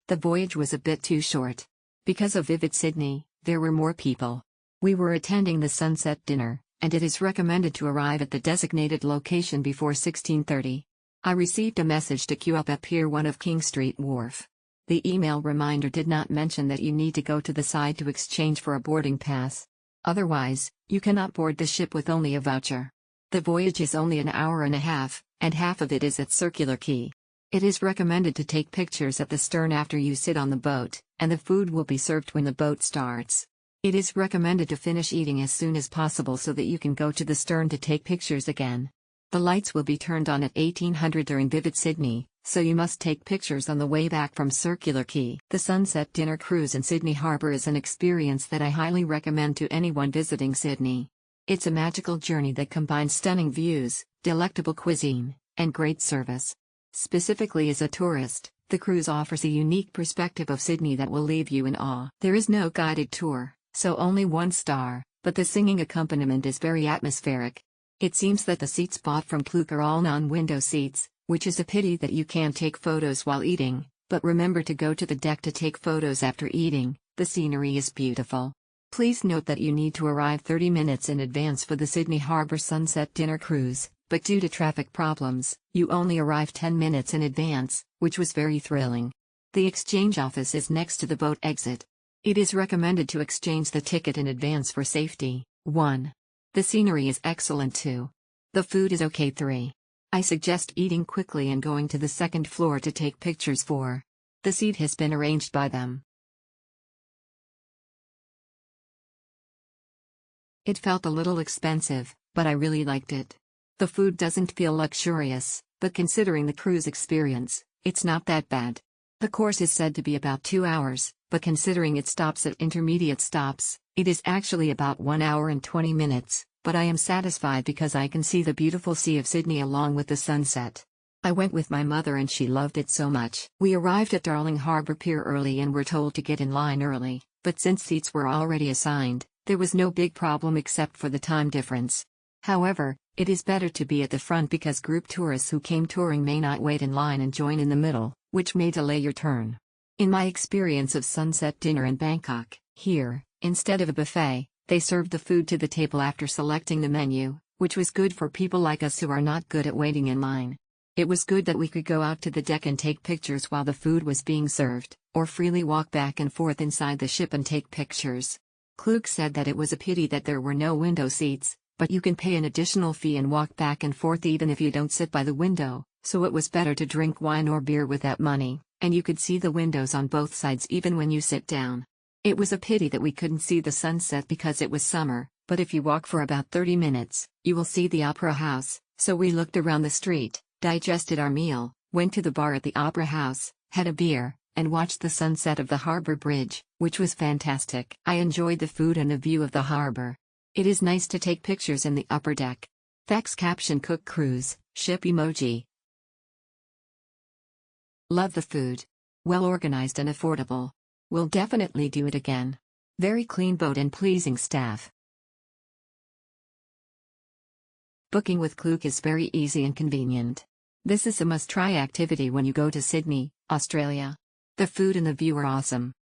The voyage was a bit too short. Because of Vivid Sydney, there were more people. We were attending the sunset dinner, and it is recommended to arrive at the designated location before 16:30. I received a message to queue up at Pier 1 of King Street Wharf. The email reminder did not mention that you need to go to the side to exchange for a boarding pass. Otherwise, you cannot board the ship with only a voucher. The voyage is only an hour and a half, and half of it is at Circular Quay. It is recommended to take pictures at the stern after you sit on the boat, and the food will be served when the boat starts. It is recommended to finish eating as soon as possible so that you can go to the stern to take pictures again. The lights will be turned on at 1800 during Vivid Sydney, so you must take pictures on the way back from Circular Quay. The sunset dinner cruise in Sydney Harbour is an experience that I highly recommend to anyone visiting Sydney. It's a magical journey that combines stunning views, delectable cuisine, and great service. Specifically as a tourist, the cruise offers a unique perspective of Sydney that will leave you in awe. There is no guided tour, so only 1 star, but the singing accompaniment is very atmospheric. It seems that the seats bought from Klook are all non-window seats, which is a pity that you can't take photos while eating, but remember to go to the deck to take photos after eating. The scenery is beautiful. Please note that you need to arrive 30 minutes in advance for the Sydney Harbour Sunset Dinner Cruise, but due to traffic problems, you only arrive 10 minutes in advance, which was very thrilling. The exchange office is next to the boat exit. It is recommended to exchange the ticket in advance for safety. 1. The scenery is excellent 2. The food is okay 3. I suggest eating quickly and going to the second floor to take pictures 4. The seat has been arranged by them. It felt a little expensive, but I really liked it. The food doesn't feel luxurious, but considering the cruise experience, it's not that bad. The course is said to be about 2 hours, but considering it stops at intermediate stops, it is actually about 1 hour and 20 minutes, but I am satisfied because I can see the beautiful sea of Sydney along with the sunset. I went with my mother and she loved it so much. We arrived at Darling Harbour Pier early and were told to get in line early, but since seats were already assigned, there was no big problem except for the time difference. However, it is better to be at the front because group tourists who came touring may not wait in line and join in the middle, which may delay your turn. In my experience of sunset dinner in Bangkok, here, instead of a buffet, they served the food to the table after selecting the menu, which was good for people like us who are not good at waiting in line. It was good that we could go out to the deck and take pictures while the food was being served, or freely walk back and forth inside the ship and take pictures. Klook said that it was a pity that there were no window seats, but you can pay an additional fee and walk back and forth even if you don't sit by the window, so it was better to drink wine or beer with that money, and you could see the windows on both sides even when you sit down. It was a pity that we couldn't see the sunset because it was summer, but if you walk for about 30 minutes, you will see the Opera House, so we looked around the street, digested our meal, went to the bar at the Opera House, had a beer, and watched the sunset of the Harbour Bridge, which was fantastic. I enjoyed the food and the view of the harbour. It is nice to take pictures in the upper deck. Thanks caption Cook Cruise, ship emoji. Love the food. Well organized and affordable. Will definitely do it again. Very clean boat and pleasing staff. Booking with Klook is very easy and convenient. This is a must-try activity when you go to Sydney, Australia. The food and the view are awesome.